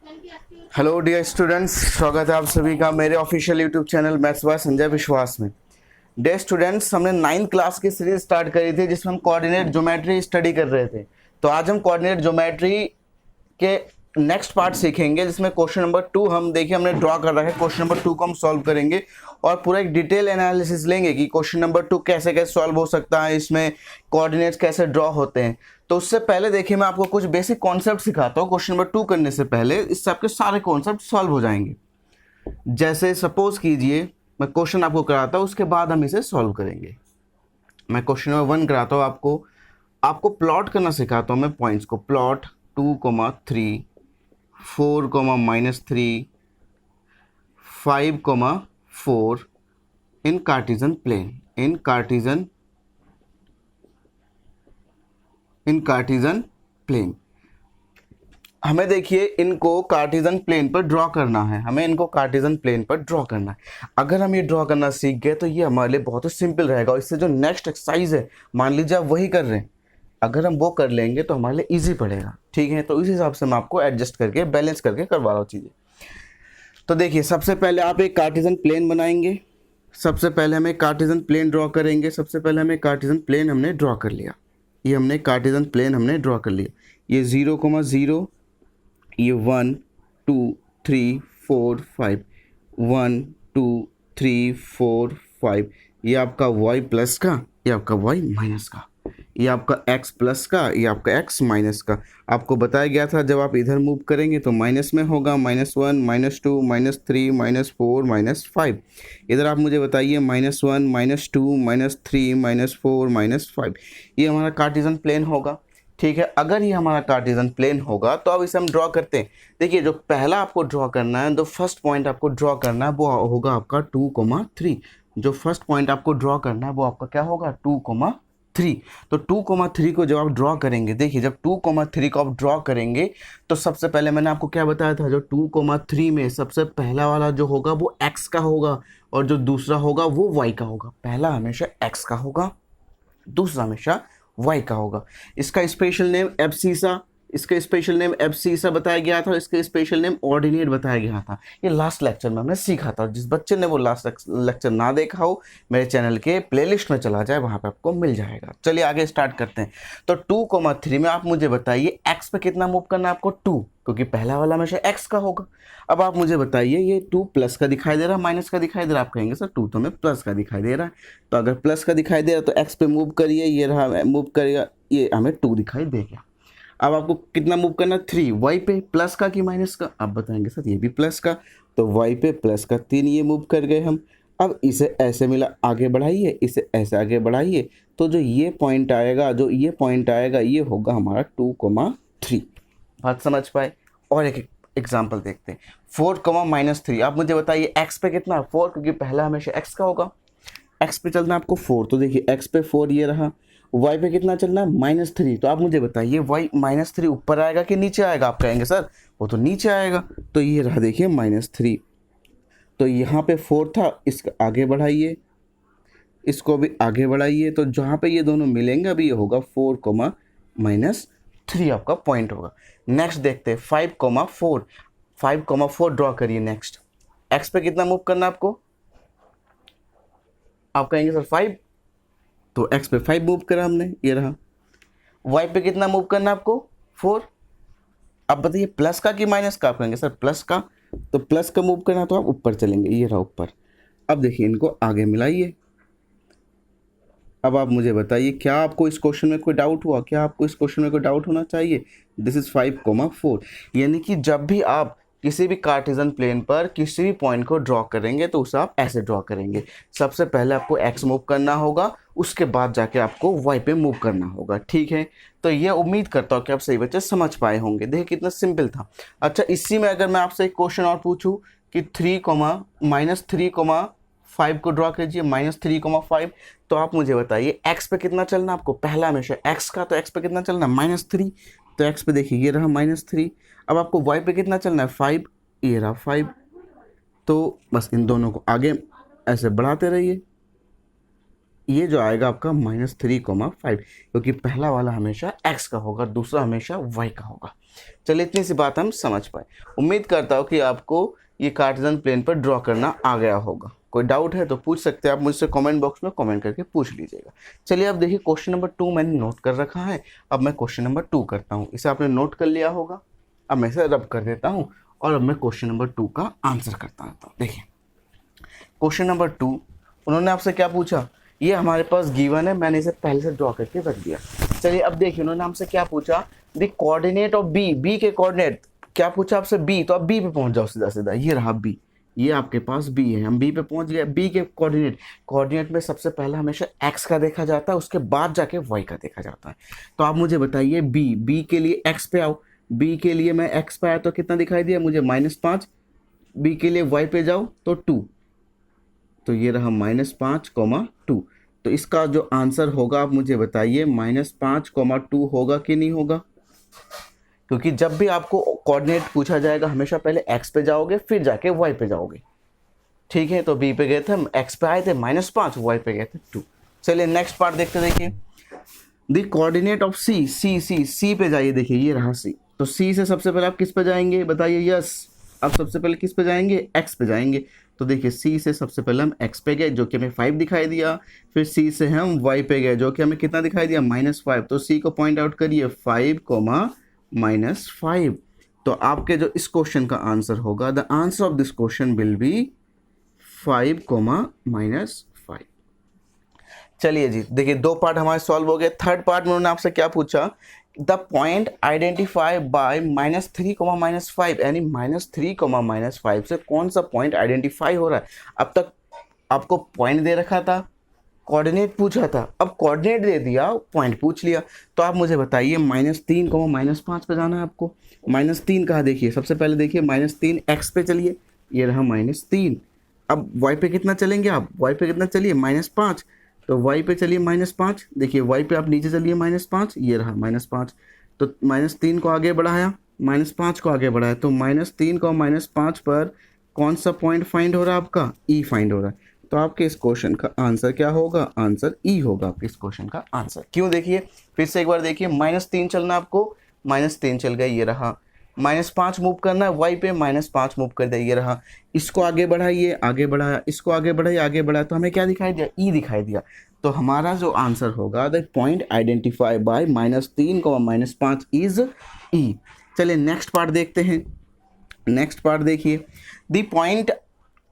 Hello dear students, स्वागत है आप सभी का मेरे official YouTube channel maths by Sanjay विश्वास में। डियर स्टूडेंट्स, हमने 9th क्लास की सीरीज स्टार्ट करी थी जिसमें हम कोऑर्डिनेट ज्योमेट्री स्टडी कर रहे थे। तो आज हम कोऑर्डिनेट ज्योमेट्री के नेक्स्ट पार्ट सीखेंगे जिसमें क्वेश्चन नंबर 2 हम देखिए हमने ड्रॉ कर रखा है। क्वेश्चन नंबर 2 को हम सॉल्व करेंगे और पूरा एक डिटेल एनालिसिस लेंगे कि क्वेश्चन नंबर 2 कैसे कैसे सॉल्व हो सकता है, इसमें कोऑर्डिनेट्स कैसे ड्रॉ होते हैं। तो उससे पहले देखिए मैं आपको कुछ बेसिक कॉन्सेप्ट सिखाता हूँ क्वेश्चन नंबर 2 करने से पहले, इससे आपके सारे कॉन्सेप्ट सॉल्व हो जाएंगे। जैसे सपोज कीजिए मैं क्वेश्चन आपको कराता हूँ, उसके बाद हम इसे सॉल्व करेंगे। मैं क्वेश्चन नंबर 1 कराता हूँ, आपको प्लॉट करना सिखाता हूँ मैं पॉइंट्स को। प्लॉट 2,3 4,-3 5,4 इन कार्टेशियन प्लेन, इन कार्टेशियन प्लेन। हमें देखिए इनको कार्टेशियन प्लेन पर ड्रॉ करना है, अगर हम ये ड्रॉ करना सीख गए तो ये हमारे लिए बहुत ही सिंपल रहेगा। और इससे जो नेक्स्ट एक्सरसाइज है, मान लीजिए आप वही कर रहे हैं, अगर हम वो कर लेंगे तो हमारे लिए इजी पड़ेगा। ठीक है, तो इस हिसाब से मैं आपको एडजस्ट करके बैलेंस करके करवा रहा हूँ चीज़ें। तो देखिए सबसे पहले आप एक कार्टेशियन प्लेन बनाएंगे। सबसे पहले हम एक कार्टेशियन प्लेन ड्रॉ करेंगे। सबसे पहले हमें कार्टेशियन प्लेन हमने ड्रॉ कर लिया। ये हमने कार्टेशियन प्लेन हमने ड्रॉ कर लिया। ये 0,0, ये 1 2 3 4 5, 1 2 3 4 5, ये आपका y प्लस का, ये आपका y माइनस का, ये आपका x प्लस का, ये आपका x माइनस का। आपको बताया गया था जब आप इधर मूव करेंगे तो माइनस में होगा, -1 -2 -3 -4 -5। इधर आप मुझे बताइए -1 -2 -3 -4 -5। ये हमारा कार्टेशियन प्लेन होगा। ठीक है, अगर ये हमारा कार्टेशियन प्लेन होगा तो अब इसे हम ड्रॉ करते हैं। देखिए जो पहला आपको ड्रॉ करना है, जो फर्स्ट पॉइंट आपको ड्रॉ करना है वो होगा आपका 2,3। जो फर्स्ट पॉइंट आपको ड्रॉ करना है वो आपका क्या होगा, 2,3। तो 2,3 को जब आप ड्रॉ करेंगे, देखिए जब 2,3 को आप ड्रॉ करेंगे तो सबसे पहले मैंने आपको क्या बताया था, जो 2,3 में सबसे पहला वाला जो होगा वो x का होगा और जो दूसरा होगा वो y का होगा। पहला हमेशा x का होगा, दूसरा हमेशा y का होगा। इसका स्पेशल नेम एब्सिसा, बताया गया था। इसका स्पेशल नेम ऑर्डिनेट बताया गया था। ये लास्ट लेक्चर में हमने सीखा था। जिस बच्चे ने वो लास्ट लेक्चर ना देखा हो, मेरे चैनल के प्लेलिस्ट में चला जाए, वहां पे आपको मिल जाएगा। चलिए आगे स्टार्ट करते हैं। तो 2,3 में आप मुझे बताइए x पे कितना मूव करना है आपको, 2, क्योंकि पहला वाला हमेशा x का होगा। अब आप मुझे बताइए ये 2 प्लस का दिखाई दे रहा है माइनस का दिखाई दे रहा है। आप कहेंगे सर 2 तो हमें प्लस का दिखाई दे रहा है। तो अगर प्लस का दिखाई दे रहा है तो x पे मूव करिए, ये रहा मूव करेगा, ये हमें 2 दिखाई देगा। अब आपको कितना मूव करना, 3, y पे प्लस का कि माइनस का। आप बताएंगे सर ये भी प्लस का, तो y पे प्लस का 3 ये मूव कर गए हम। अब इसे ऐसे मिला, आगे बढ़ाइए, इसे ऐसे आगे बढ़ाइए, तो जो ये पॉइंट आएगा ये होगा हमारा 2,3। बात समझ पाए। और एक एग्जाम्पल देखते हैं, 4,-3। आप मुझे बताइए x पे कितना, 4, क्योंकि पहला हमेशा x का होगा। x पे चलना है आपको 4, तो देखिए x पे 4 ये रहा। y पे कितना चलना है, -3। तो आप मुझे बताइए y -3 ऊपर आएगा कि नीचे आएगा। आप कहेंगे सर वो तो नीचे आएगा, तो ये रहा देखिए -3। तो यहाँ पे 4 था, इसको आगे बढ़ाइए, इसको भी आगे बढ़ाइए, तो जहाँ पे ये दोनों मिलेंगे अभी ये होगा 4,-3 आपका पॉइंट होगा। नेक्स्ट देखते हैं 5,4। 5,4 ड्रॉ करिए। नेक्स्ट x पे कितना मूव करना आपको, आप कहेंगे सर 5, तो x पे 5 मूव करा हमने, ये रहा। y पे कितना मूव करना आपको, 4। अब बताइए प्लस का कि माइनस का। आप कहेंगे सर प्लस का, तो प्लस का मूव करना तो आप ऊपर चलेंगे, ये रहा ऊपर। अब देखिए इनको आगे मिलाइए। अब आप मुझे बताइए क्या आपको इस क्वेश्चन में कोई डाउट हुआ, होना चाहिए। This is 5,4। यानी कि जब भी आप किसी भी कार्टेशियन प्लेन पर किसी भी पॉइंट को ड्रॉ करेंगे तो उसे आप ऐसे ड्रॉ करेंगे। सबसे पहले आपको x मूव करना होगा, उसके बाद जाके आपको y पे मूव करना होगा। ठीक है, तो ये उम्मीद करता हूँ कि आप सही बच्चे समझ पाए होंगे। देखिए कितना सिंपल था। अच्छा, इसी में अगर मैं आपसे एक क्वेश्चन और पूछूं कि 3,-5 को ड्रॉ कीजिए, -3,5, तो आप मुझे बताइए x पे कितना चलना आपको। पहला हमेशा x का, तो x पे कितना चलना, -3। तो x पे देखिए ये रहा -3। अब आपको y पे कितना चलना है, 5, ये रहा 5। तो बस इन दोनों को आगे ऐसे बढ़ाते रहिए, ये जो आएगा आपका -3,5, क्योंकि पहला वाला हमेशा x का होगा, दूसरा हमेशा y का होगा। चलिए इतनी सी बात हम समझ पाए। उम्मीद करता हूँ कि आपको ये कार्टेशियन प्लेन पर ड्रॉ करना आ गया होगा। कोई डाउट है तो पूछ सकते हैं आप मुझसे, कमेंट बॉक्स में कमेंट करके पूछ लीजिएगा। चलिए अब देखिए क्वेश्चन नंबर 2 मैंने नोट कर रखा है। अब मैं क्वेश्चन नंबर 2 करता हूँ। इसे आपने नोट कर लिया होगा। अब मैं इसे रब कर देता हूँ और अब मैं क्वेश्चन नंबर 2 का आंसर करता हूँ। देखिए क्वेश्चन नंबर 2, उन्होंने आपसे क्या पूछा, ये हमारे पास गिवन है, मैंने इसे पहले से ड्रॉ करके रख दिया। चलिए अब देखिए उन्होंने हमसे क्या पूछा, the coordinate of B, B के कोऑर्डिनेट क्या पूछा आपसे, बी, तो आप बी पे पहुंच जाओ सीधा सीधा। ये रहा बी, ये आपके पास बी है, हम बी पे पहुंच गए। बी के कोऑर्डिनेट, कोऑर्डिनेट में सबसे पहला हमेशा एक्स का देखा जाता है, उसके बाद जाके वाई का देखा जाता है। तो आप मुझे बताइए बी, बी के लिए एक्स पे आओ, बी के लिए मैं एक्स पे आया तो कितना दिखाई दिया मुझे, -5। बी के लिए वाई पे जाओ तो 2, तो ये रहा -5,2। तो इसका जो आंसर होगा आप मुझे बताइए -5,2 होगा कि नहीं होगा, क्योंकि जब भी आपको कोऑर्डिनेट पूछा जाएगा हमेशा पहले x पे जाओगे फिर जाके y पे जाओगे। ठीक है, तो b पे गए थे हम, x पे आए थे -5, y पे गए थे 2। चलिए नेक्स्ट पार्ट देखते, देखिए the coordinate of c, c पे जाइए। देखिए ये रहा c, तो c से सबसे पहले आप किस पे जाएंगे बताइए, यस आप सबसे पहले किस पे जाएंगे, x पे जाएंगे। तो देखिए c से सबसे पहले हम x पे गए जो कि हमें 5 दिखाई दिया, फिर c से हम y पे गए जो कि हमें कितना दिखाई दिया, -5। तो c को पॉइंट आउट करिए, 5, -5। तो आपके जो इस क्वेश्चन का आंसर होगा, the answer of this question will be 5, -5। चलिए जी देखिए 2 पार्ट हमारे सॉल्व हो गए। थर्ड पार्ट में उन्होंने आपसे क्या पूछा, द पॉइंट आइडेंटिफाई बाय -3, -5, यानी -3, -5 से कौन सा पॉइंट आइडेंटिफाई हो रहा है। अब तक आपको पॉइंट दे रखा था, कोऑर्डिनेट पूछा था, अब कोऑर्डिनेट दे दिया, पॉइंट पूछ लिया। तो आप मुझे बताइए -3, -5 पे जाना है आपको। -3 कहाँ, देखिए सबसे पहले देखिए -3 x पे चलिए, ये रहा -3। अब y पे कितना चलेंगे आप, y पे कितना चलिए -5, तो y पे चलिए -5। देखिए y पे आप नीचे चलिए -5, ये रहा -5। तो -3 को आगे बढ़ाया, -5 को आगे बढ़ाया, तो -3 को -5 पर कौन सा पॉइंट फाइंड हो रहा है आपका, ई फाइंड हो रहा है। तो आपके इस क्वेश्चन का आंसर क्या होगा, आंसर ई होगा आपके इस क्वेश्चन का आंसर। क्यों, देखिए फिर से एक बार देखिए, -3 चलना आपको, -3 चल गए, ये रहा। -5 मूव करना है वाई पे, -5 मूव कर दिया, ये रहा। इसको आगे बढ़ाइए, आगे बढ़ाया, इसको आगे बढ़ाइए, आगे बढ़ाया, तो हमें क्या दिखाई दिया, ई दिखाई दिया। तो हमारा जो आंसर होगा, the point identified by -3, -5 is E. चलिए नेक्स्ट पार्ट देखते हैं। नेक्स्ट पार्ट देखिए,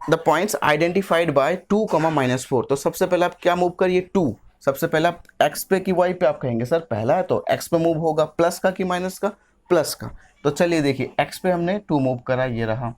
द पॉइंट्स आइडेंटिफाइड बाय 2, -4। तो सबसे पहले आप क्या मूव करिए, 2। सबसे पहले आप x पे कि y पे, आप कहेंगे सर पहला है तो x पे मूव होगा, प्लस का कि माइनस का, प्लस का। तो चलिए देखिए x पे हमने 2 मूव करा, ये रहा।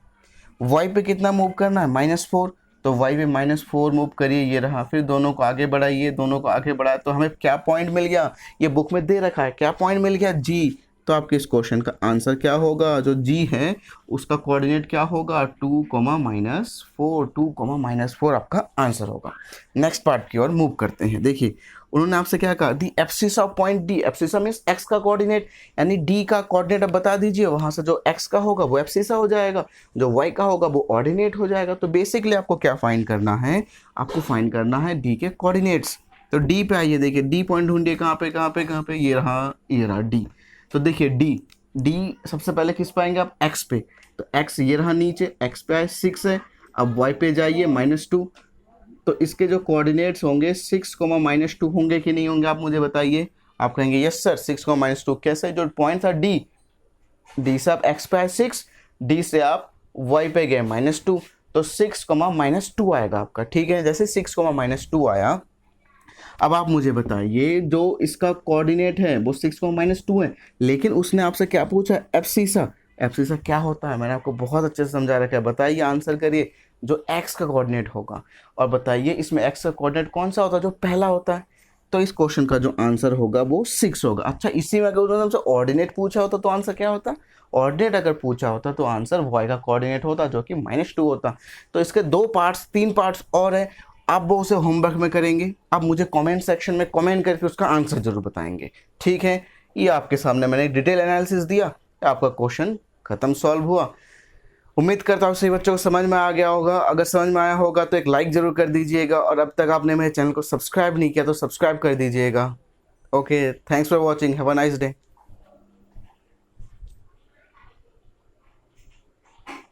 y पे कितना मूव करना है, -4, तो y पे -4 मूव करिए, ये रहा। फिर दोनों को आगे बढ़ाइए, दोनों को आगे बढ़ाया, तो हमें क्या पॉइंट मिल गया, ये बुक में दे रखा है, क्या पॉइंट मिल गया, g। तो आपके इस क्वेश्चन का आंसर क्या होगा, जो g है उसका कोऑर्डिनेट क्या होगा, 2, -4, 2, -4 आपका आंसर होगा। नेक्स्ट पार्ट की ओर मूव करते हैं। देखिए उन्होंने आपसे क्या कहा, the abscissa of point D, abscissa means x का कोऑर्डिनेट, यानी d का कोऑर्डिनेट अब बता दीजिए, वहां से जो x का होगा वो एब्सिसा हो जाएगा, जो y का होगा वो ऑर्डिनेट हो जाएगा। तो बेसिकली आपको क्या फाइंड करना है, आपको फाइंड करना है d के कोऑर्डिनेट्स। तो d पे आइए, देखिए d पॉइंट ढूंढिए, कहाँ पे कहाँ पे कहाँ पे, ये रहा d। तो देखिए d सबसे पहले किस पे आएंगे आप, x पे, तो x ये रहा नीचे, x पे आए 6 है। अब y पे जाइए -2, तो इसके जो कोऑर्डिनेट्स होंगे 6, -2 होंगे कि नहीं होंगे, आप मुझे बताइए। आप कहेंगे यस सर 6, -2 कैसे, जो पॉइंट था d से आप x पे आए 6, d से आप y पे गए -2, तो 6, -2 आएगा आपका। ठीक है, जैसे 6, -2 आया, अब आप मुझे बताइए जो इसका कोऑर्डिनेट है वो 6, -2 है, लेकिन उसने आपसे क्या पूछा, एब्सिसा। एब्सिसा क्या होता है, मैंने आपको बहुत अच्छे से समझा रखा है। बताइए, आंसर करिए, जो x का कोऑर्डिनेट होगा। और बताइए इसमें x का कोऑर्डिनेट कौन सा होता है, जो पहला होता है। तो इस क्वेश्चन का जो आंसर होगा वो 6 होगा। अच्छा, इसी में अगर उन्होंने हमसे ऑर्डिनेट पूछा होता तो आंसर क्या होता, ऑर्डिनेट अगर पूछा होता तो आंसर y का कोऑर्डिनेट होता, जो कि -2 होता। तो इसके 2 पार्ट्स 3 पार्ट्स और है, आप वो उसे होमवर्क में करेंगे, आप मुझे कमेंट सेक्शन में कमेंट करके उसका आंसर जरूर बताएंगे। ठीक है, ये आपके सामने मैंने डिटेल एनालिसिस दिया, आपका क्वेश्चन खत्म, सॉल्व हुआ। उम्मीद करता हूँ सभी बच्चों को समझ में आ गया होगा। अगर समझ में आया होगा तो एक लाइक ज़रूर कर दीजिएगा, और अब तक आपने मेरे चैनल को सब्सक्राइब नहीं किया तो सब्सक्राइब कर दीजिएगा। Okay, thanks for watching, have a nice day.